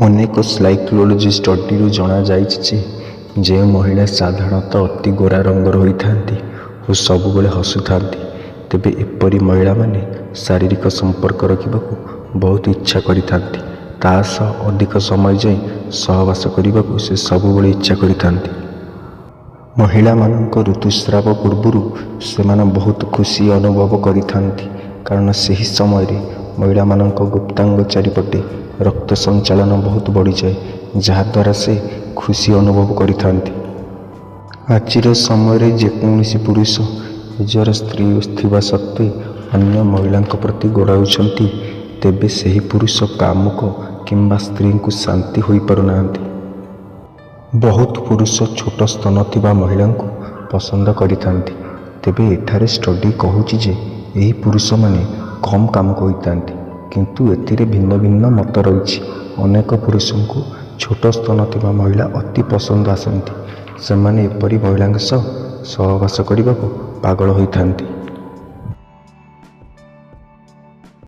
ଅନେକ ସାଇକୋଲୋଜି ଷ୍ଟଡିରୁ ଜଣାଯାଇଛି ଯେ ଯେଉଁ ମହିଳା ସାଧାରଣତଃ ଅତି ଗୋରା ରଙ୍ଗର ହୋଇଥାନ୍ତି ଓ ସବୁବେଳେ ହସୁଥାନ୍ତି, ତେବେ ଏପରି ମହିଳାମାନେ ଶାରୀରିକ ସମ୍ପର୍କ ରଖିବାକୁ ବହୁତ ଇଚ୍ଛା କରିଥାନ୍ତି। ତା ସହ ଅଧିକ ସମୟ ଯାଏଁ ସହବାସ କରିବାକୁ ସେ ସବୁବେଳେ ଇଚ୍ଛା କରିଥାନ୍ତି। ମହିଳାମାନଙ୍କ ଋତୁସ୍ରାବ ପୂର୍ବରୁ ସେମାନେ ବହୁତ ଖୁସି ଅନୁଭବ କରିଥାନ୍ତି, କାରଣ ସେହି ସମୟରେ ମହିଳାମାନଙ୍କ ଗୁପ୍ତାଙ୍ଗ ଚାରିପଟେ ରକ୍ତ ସଞ୍ଚାଳନ ବହୁତ ବଢ଼ିଯାଏ, ଯାହାଦ୍ୱାରା ସେ ଖୁସି ଅନୁଭବ କରିଥାନ୍ତି। ଆଜିର ସମୟରେ ଯେକୌଣସି ପୁରୁଷ ନିଜର ସ୍ତ୍ରୀ ଥିବା ସତ୍ତ୍ୱେ ଅନ୍ୟ ମହିଳାଙ୍କ ପ୍ରତି ଗୋଡ଼ାଉଛନ୍ତି, ତେବେ ସେହି ପୁରୁଷ କାମୁକ କିମ୍ବା ସ୍ତ୍ରୀଙ୍କୁ ଶାନ୍ତି ହୋଇପାରୁନାହାନ୍ତି। ବହୁତ ପୁରୁଷ ଛୋଟ ସ୍ତନ ଥିବା ମହିଳାଙ୍କୁ ପସନ୍ଦ କରିଥାନ୍ତି, ତେବେ ଏଠାରେ ଷ୍ଟଡି କହୁଛି ଯେ ଏହି ପୁରୁଷମାନେ କମ୍ କାମୁକ ହୋଇଥାନ୍ତି। କିନ୍ତୁ ଏଥିରେ ଭିନ୍ନ ଭିନ୍ନ ମତ ରହିଛି। ଅନେକ ପୁରୁଷଙ୍କୁ ଛୋଟ ସ୍ତନ ଥିବା ମହିଳା ଅତି ପସନ୍ଦ ଆସନ୍ତି। ସେମାନେ ଏପରି ମହିଳାଙ୍କ ସହ ସହବାସ କରିବାକୁ ପାଗଳ ହୋଇଥାନ୍ତି।